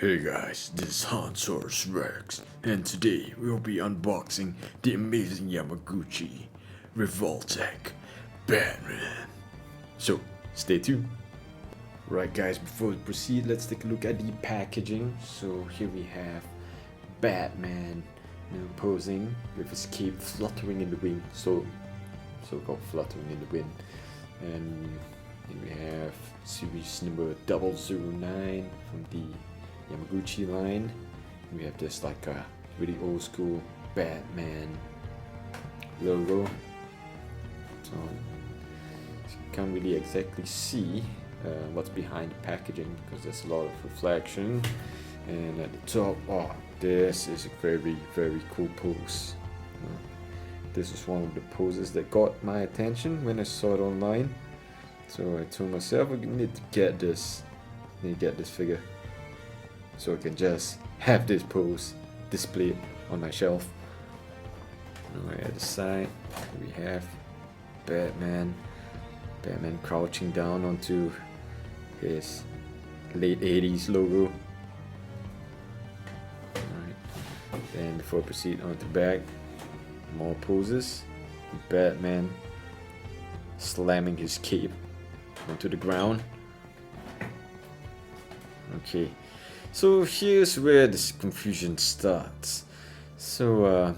Hey guys, this is Hansaurus Rex, and today we'll be unboxing the Amazing Yamaguchi Batman. So, stay tuned. Right guys, before we proceed, let's take a look at the packaging. So here we have Batman posing with his cape fluttering in the wind, so-called fluttering in the wind. And here we have series number 009 from the Yamaguchi line. We have this like a really old school Batman logo. So you can't really exactly see what's behind the packaging because there's a lot of reflection. And at the top, this is a very cool pose. This is one of the poses that got my attention when I saw it online. So I told myself I need to get this. Figure, so I can just have this pose displayed on my shelf. Alright, at the side we have Batman crouching down onto his late 80s logo. Alright, then before I proceed on the back, more poses. Batman slamming his cape onto the ground. Okay, so here's where this confusion starts. So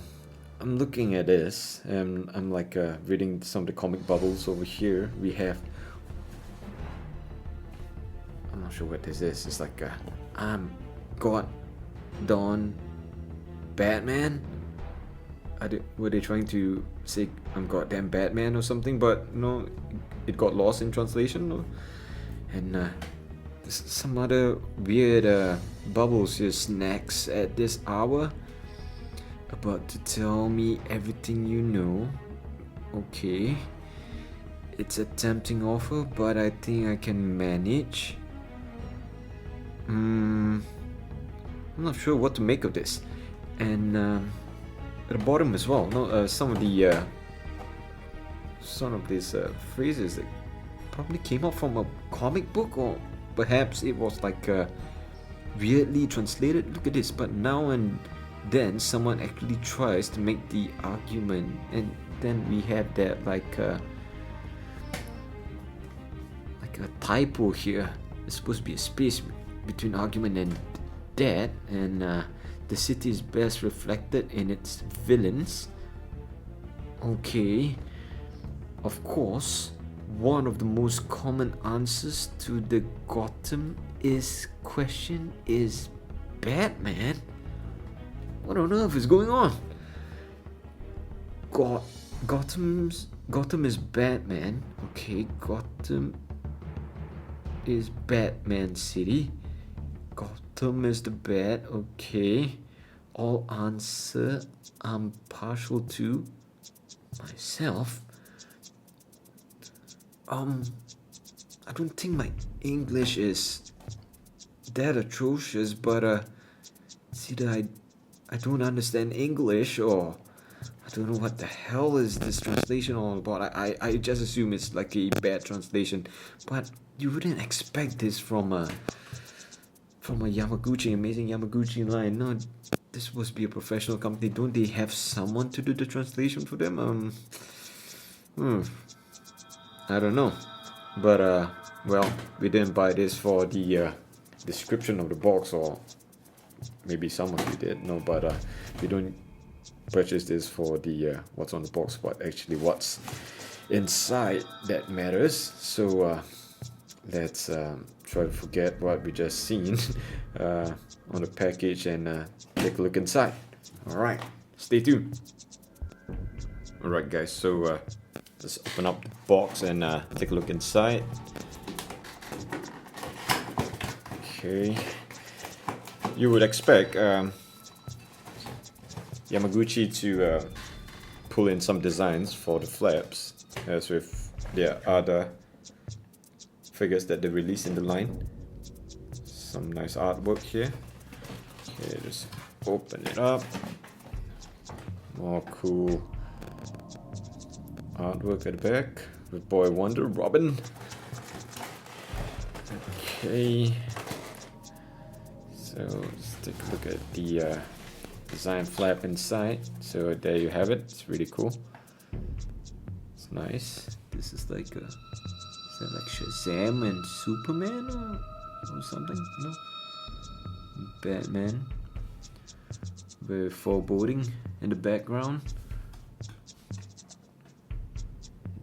I'm looking at this and I'm like reading some of the comic bubbles over here. We have, I'm not sure what this is. It's like I'm God Don Batman. Were they trying to say I'm goddamn Batman or something? But no, it got lost in translation. No? And some other weird bubbles here. Snacks at this hour. About to tell me everything you know. Okay. It's a tempting offer, but I think I can manage. I'm not sure what to make of this. And at the bottom as well, some of these phrases that probably came out from a comic book, or perhaps it was like weirdly translated. Look at this. But now and then someone actually tries to make the argument, and then we have that like a typo here. There's supposed to be a space between argument and that, and the city is best reflected in its villains. Okay, of course, one of the most common answers to the Gotham question is Batman. What on earth is going on? Gotham is Batman. Okay, Gotham is Batman City. Gotham is the Bat. Okay. All answer I'm partial to myself. I don't think my English is that atrocious, but it's either I don't understand English, or I don't know what the hell is this translation all about. I just assume it's like a bad translation, but you wouldn't expect this from a Amazing Yamaguchi line. No, this is supposed to be a professional company. Don't they have someone to do the translation for them? I don't know, but well, we didn't buy this for the description of the box, or maybe some of you did. No, but we don't purchase this for the what's on the box, but actually what's inside that matters. So let's try to forget what we just seen on the package and take a look inside. Alright, stay tuned. Alright guys, so let's open up the box and take a look inside. Okay, you would expect Yamaguchi to pull in some designs for the flaps, as with their other figures that they release in the line. Some nice artwork here. Okay, just open it up. More cool artwork at the back with Boy Wonder, Robin. Okay, so So let's take a look at the design flap inside. So there you have it. It's really cool. It's nice. This is like a, is that like Shazam and Superman or something? No. Batman. Very foreboding in the background.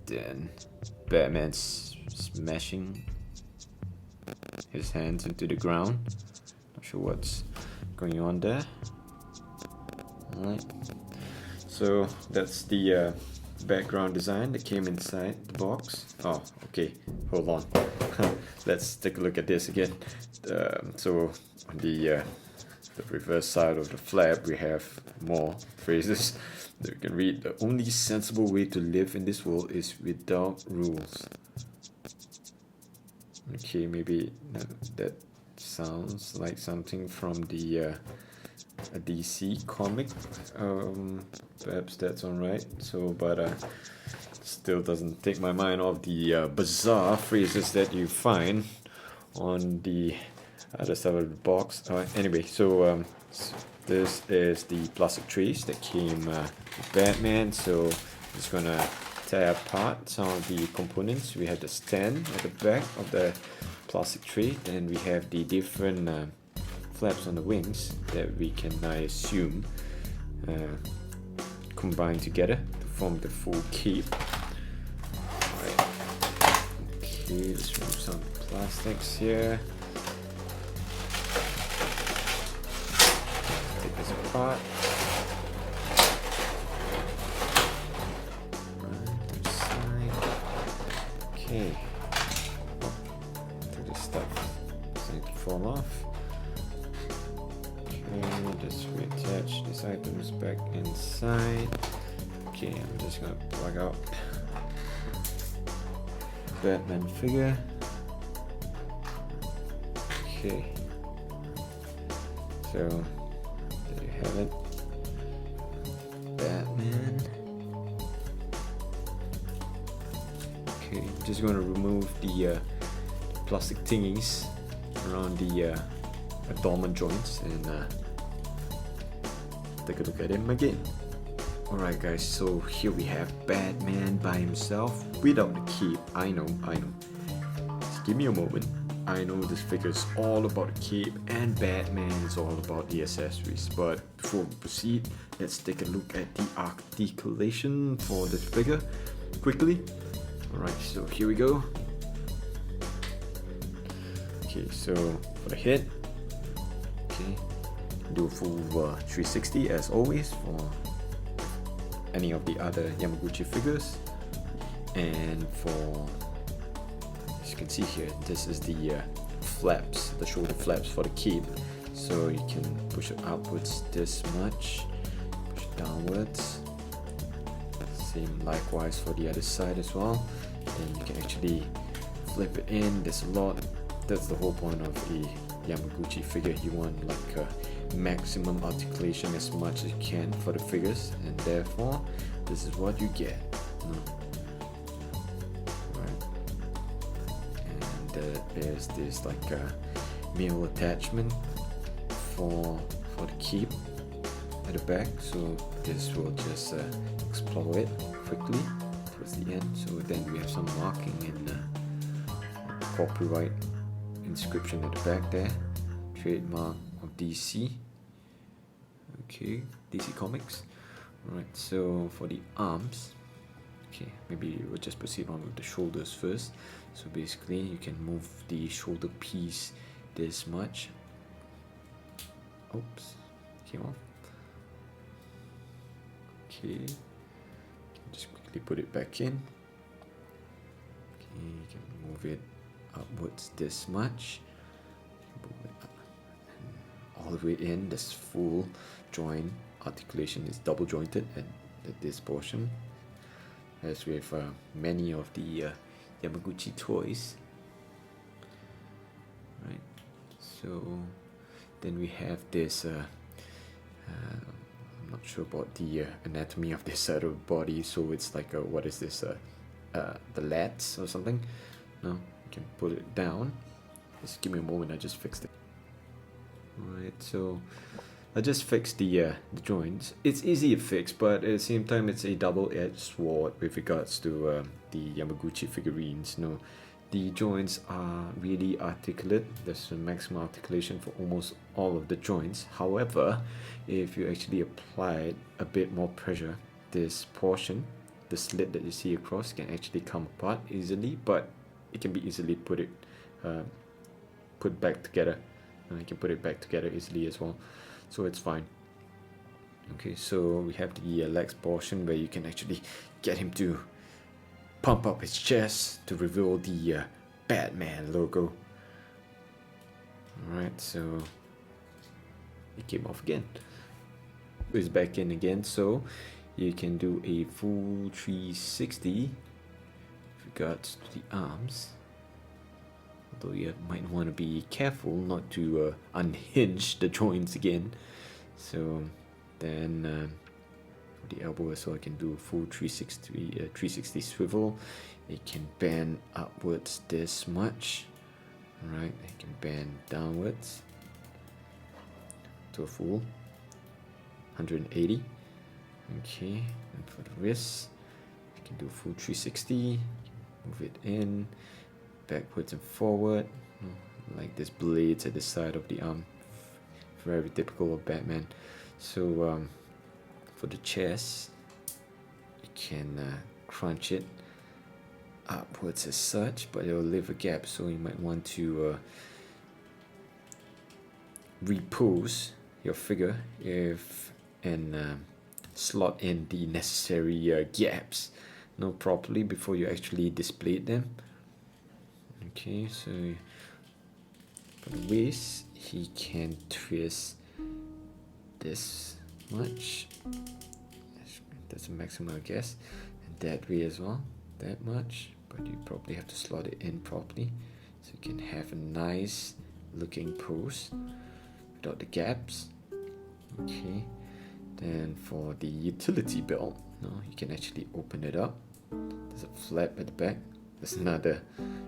Then Batman's smashing his hands into the ground. Not sure what's going on there. Alright. So that's the background design that came inside the box. Oh, okay. Hold on. Let's take a look at this again. So on the reverse side of the flap, we have more phrases that we can read. The only sensible way to live in this world is without rules. Okay, maybe that sounds like something from the a DC comic. Perhaps that's alright. So, but still doesn't take my mind off the bizarre phrases that you find on the other side of the box. Anyway, so this is the plastic trays that came with Batman. So I'm just gonna tear apart some of the components. We have the stand at the back of the plastic tray, then we have the different flaps on the wings that we can, I assume, combine together to form the full cape. Right. Okay, let's remove some plastics here. Take this apart. Right, side. Okay. Take this stuff so it can fall off. Okay, just reattach these items back inside. Okay, I'm just gonna plug out Batman figure. Okay, so there you have it, Batman. Okay, I'm just going to remove the plastic thingies around the abdomen joints and take a look at him again. Alright guys, so here we have Batman by himself without the cape. I know. Just give me a moment. I know this figure is all about the cape and Batman is all about the accessories. But before we proceed, let's take a look at the articulation for this figure quickly. Alright, so here we go. Okay, so for the head, okay, do a full 360 as always for any of the other Yamaguchi figures. And for, as you can see here, this is the flaps, the shoulder flaps for the cape. So you can push it upwards this much, push it downwards. Same likewise for the other side as well. Then you can actually flip it in. There's a lot. That's the whole point of a Yamaguchi figure. You want like a maximum articulation as much as you can for the figures, and therefore this is what you get. Right. And there's this like male attachment for the cape at the back. So this will just explode it quickly towards the end. So then we have some marking and copyright inscription at the back there, trademark of DC. Okay, DC Comics. Alright, so for the arms, okay, maybe we'll just proceed on with the shoulders first. So basically you can move the shoulder piece this much. Oops, came off. Okay, just quickly put it back in. Okay, you can move it upwards this much, all the way in. This full joint articulation is double jointed at this portion, as with many of the Yamaguchi toys. Right, so then we have this I'm not sure about the anatomy of this side of the body, so it's like what is this, the lats or something? No, you can put it down. Just give me a moment, I just fixed it. Alright, so I just fixed the joints. It's easy to fix, but at the same time it's a double-edged sword with regards to the Yamaguchi figurines. No, the joints are really articulate. There's a maximum articulation for almost all of the joints. However, if you actually apply a bit more pressure, this portion, the slit that you see across, can actually come apart easily, but it can be easily put back together. I can put it back together easily as well, so it's fine. Okay, so we have the legs portion where you can actually get him to pump up his chest to reveal the Batman logo. Alright, so it came off again. It's back in again, so you can do a full 360 with regards to the arms. Although you might want to be careful not to unhinge the joints again. So then for the elbow as well, I can do a full 360 swivel. It can bend upwards this much. Right, it can bend downwards to a full 180. Okay, and for the wrist, I can do a full 360. Move it in, backwards and forward, like this blades at the side of the arm. Very typical of Batman. So for the chest, you can crunch it upwards as such, but it will leave a gap, so you might want to repose your figure and slot in the necessary gaps properly before you actually display them. Okay, so for the waist, he can twist this much. That's a maximum, I guess, and that way as well, that much. But you probably have to slot it in properly so you can have a nice looking pose without the gaps. Okay, then for the utility belt, you can actually open it up. There's a flap at the back. There's another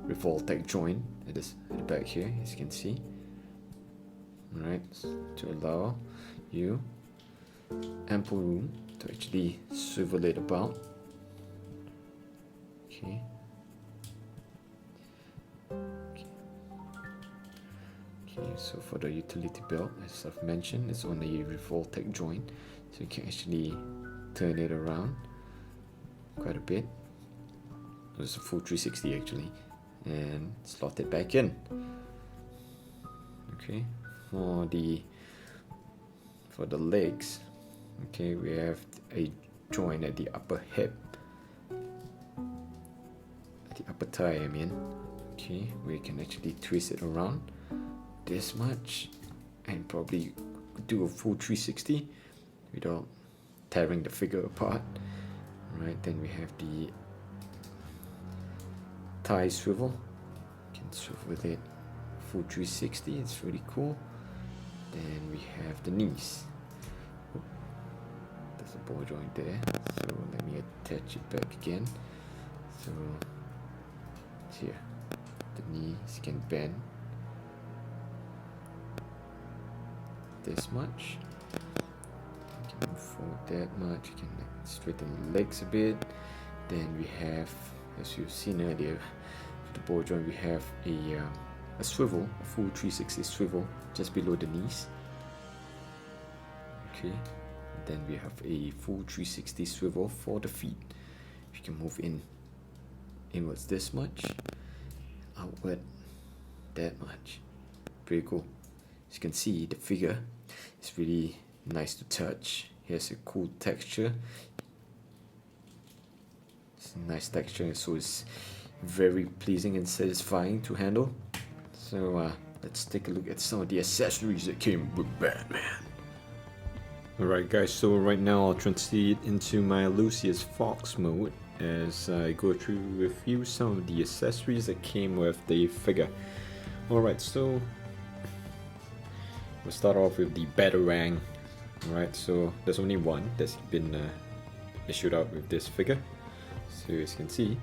Revoltech joint at the back here, as you can see. Alright, to allow you ample room to actually swivel it about. Okay. Okay, so for the utility belt, as I've mentioned, it's on a Revoltech joint, so you can actually turn it around quite a bit. It's a full 360 actually, and slot it back in. Okay, for the legs, okay, we have a joint at the upper hip, at the upper thigh, I mean. Okay, we can actually twist it around this much and probably do a full 360 without tearing the figure apart. Right, then we have the thigh swivel. You can swivel with it full 360, it's really cool. Then we have the knees. There's a ball joint there, so let me attach it back again. So here, the knees can bend this much. You can move forward that much. You can straighten the legs a bit. Then we have, as you've seen earlier, for the ball joint, we have a swivel, a full 360 swivel just below the knees. Okay, then we have a full 360 swivel for the feet. You can move inwards this much, outward that much. Pretty cool. As you can see, the figure is really nice to touch. It has a cool texture. It's a nice texture, so it's very pleasing and satisfying to handle. So let's take a look at some of the accessories that came with Batman. Alright guys, so right now I'll translate into my Lucius Fox mode as I go through with you some of the accessories that came with the figure. Alright, so we'll start off with the Batarang. Alright, so there's only one that's been issued out with this figure. So as you can see,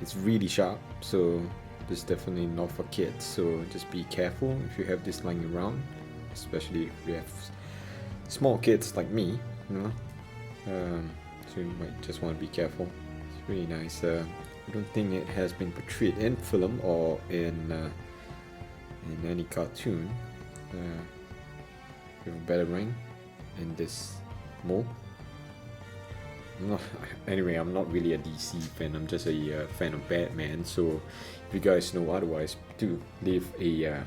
it's really sharp, so This is definitely not for kids, so just be careful if you have this lying around, especially if you have small kids like me, you know. So you might just want to be careful. It's really nice. I don't think it has been portrayed in film or in any cartoon with a batarang in this mold. Anyway, I'm not really a DC fan, I'm just a fan of Batman, so if you guys know otherwise, do leave a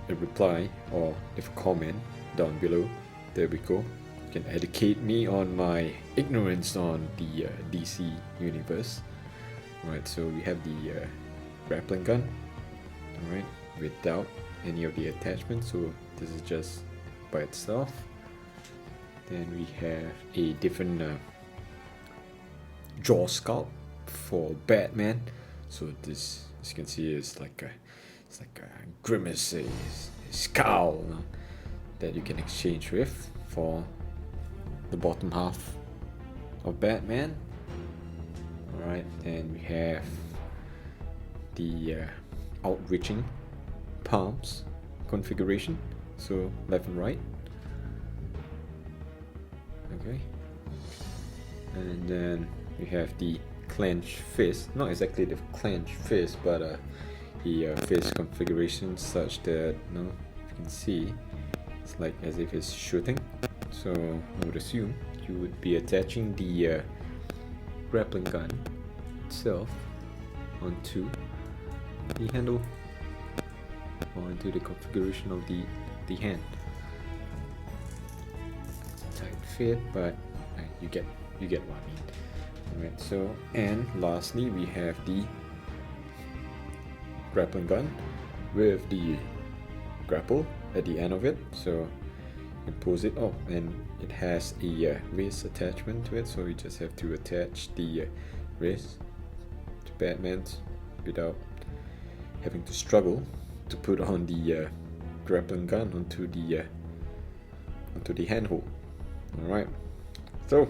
reply or leave a comment down below. There we go. You can educate me on my ignorance on the DC universe. Alright, so we have the grappling gun, alright, without any of the attachments, so this is just by itself. Then we have a different jaw sculpt for Batman. So this, as you can see, is like a grimace, a scowl that you can exchange with for the bottom half of Batman. Alright, and we have the outreaching palms configuration, so left and right. Okay, and then we have the clenched fist, not exactly the clenched fist, but the fist configuration such that, you know, you can see it's like as if it's shooting. So I would assume you would be attaching the grappling gun itself onto the handle or into the configuration of the hand. Tight fit, but you get what I mean. Alright, so, and lastly we have the grappling gun with the grapple at the end of it, so you pose it up, and it has a wrist attachment to it, so you just have to attach the wrist to Batman's without having to struggle to put on the grappling gun onto the handhold. Alright, so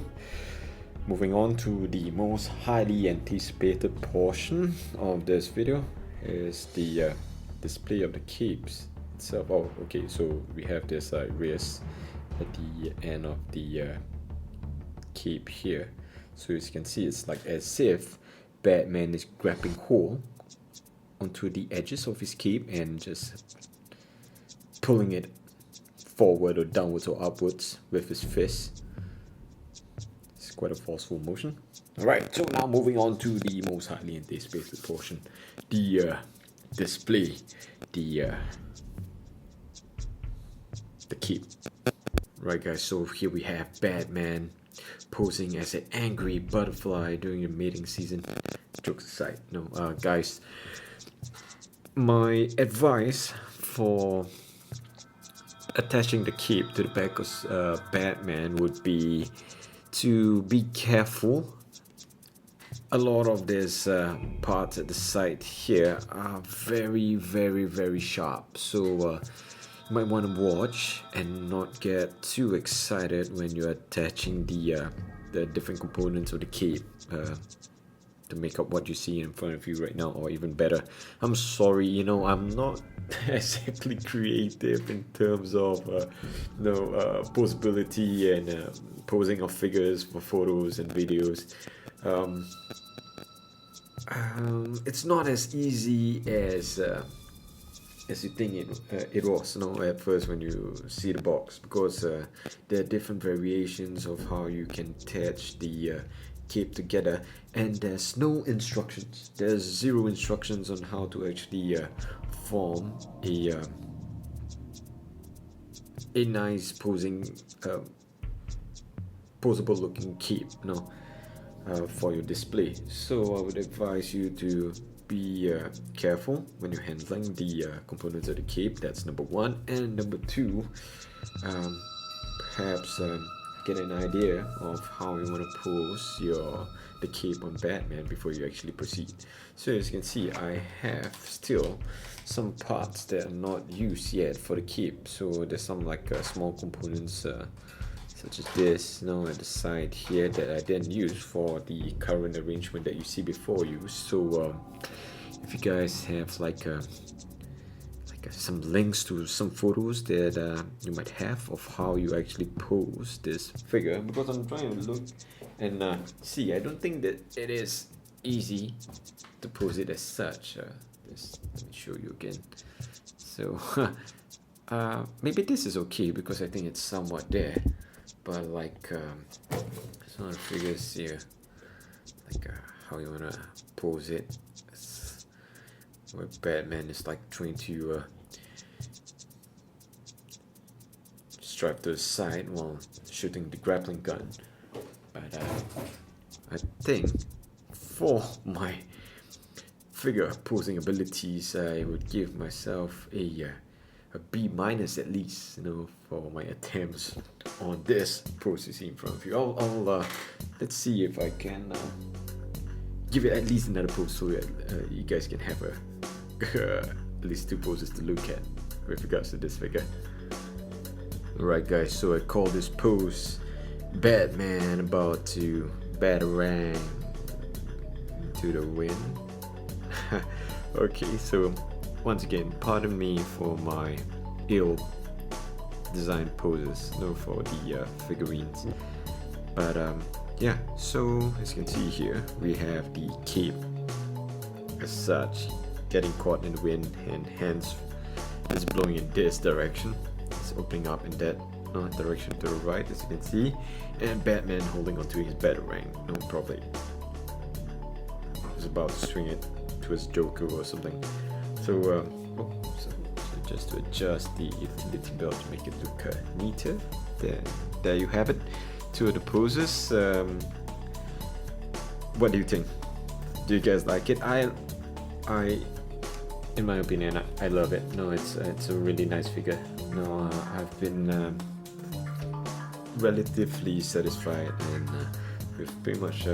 moving on to the most highly anticipated portion of this video is the display of the capes itself. Oh, okay, so we have this wrist at the end of the cape here. So as you can see, it's like as if Batman is grabbing hold onto the edges of his cape and just pulling it forward or downwards or upwards with his fist. It's quite a forceful motion. Alright, so now moving on to the most highly anticipated portion, the display, the cape. Right guys, so here we have Batman posing as an angry butterfly during the mating season. Jokes aside, no, guys, my advice for attaching the cape to the back of Batman would be to be careful. A lot of these parts at the side here are very sharp, so you might want to watch and not get too excited when you're attaching the different components of the cape to make up what you see in front of you right now, or even better. I'm sorry, you know, I'm not exactly creative in terms of posability and posing of figures for photos and videos. It's not as easy as you think it was, you know, at first when you see the box, because there are different variations of how you can attach the cape together, and there's no instructions. There's zero instructions on how to actually form a nice posable looking cape, you know, for your display. So I would advise you to be careful when you're handling the components of the cape. That's number one. And number two, perhaps get an idea of how you want to pose the cape on Batman before you actually proceed. So as you can see, I have still some parts that are not used yet for the cape. So there's some like small components such as this, you know, at the side here that I didn't use for the current arrangement that you see before you. So if you guys have some links to some photos that you might have of how you actually pose this figure, because I'm trying to look and see. I don't think that it is easy to pose it as such. Let me show you again. So maybe this is okay because I think it's somewhat there, but like some of the figures here, like how you wanna pose it. Where Batman is like trying to strike to the side while shooting the grappling gun. But I think for my figure posing abilities, I would give myself a B minus at least, you know, for my attempts on this pose you see in front of you. I'll let's see if I can give it at least another pose so that you guys can have at least two poses to look at with regards to this figure. Alright guys, so I call this pose Batman about to batarang into the wind. Okay, so once again, pardon me for my ill designed poses, no, for the figurines. But yeah, so as you can see here, we have the cape as such, getting caught in the wind, and hence it's blowing in this direction. It's opening up in that direction to the right, as you can see, and Batman holding onto his batarang. No, probably was about to swing it to his Joker or something. So, so just to adjust the utility belt to make it look neater. There you have it. Two of the poses. What do you think? Do you guys like it? I in my opinion, I love it. No, it's a really nice figure. No, I've been relatively satisfied and with pretty much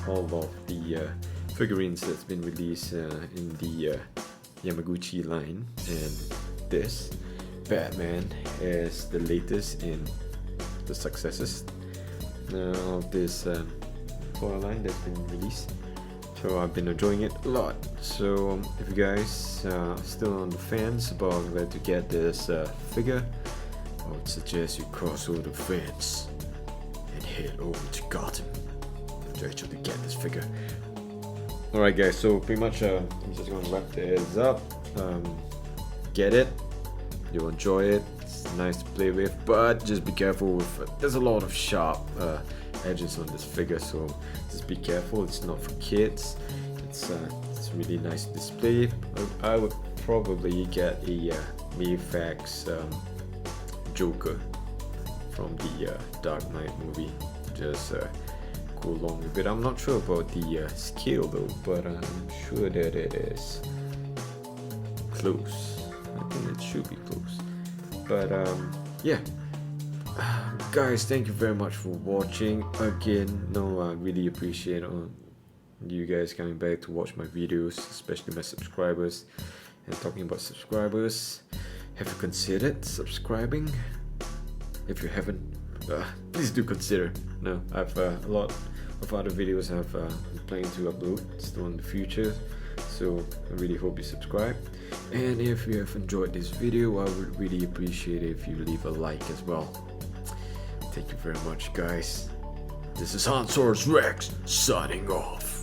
all of the figurines that's been released in the Yamaguchi line, and this Batman is the latest in the successes of this toy line that's been released. So I've been enjoying it a lot. So if you guys are still on the fence about where to get this figure, I would suggest you cross over the fence and head over to Gotham to actually get this figure. Alright guys, so pretty much I'm just going to wrap this up. Get it, you'll enjoy it, it's nice to play with, but just be careful with there's a lot of sharp edges on this figure, so just be careful. It's not for kids. It's really nice to display. I would probably get a Mayfax Joker from the Dark Knight movie, just go along with it. I'm not sure about the scale though, but I'm sure that it is close. I think it should be close. But yeah. Guys, thank you very much for watching again. No, I really appreciate you guys coming back to watch my videos, especially my subscribers. And talking about subscribers, have you considered subscribing? If you haven't, please do consider. No, I've a lot of other videos I've been planning to upload still in the future, so I really hope you subscribe. And if you have enjoyed this video, I would really appreciate it if you leave a like as well. Thank you very much, guys. This is Hansaurus Rex signing off.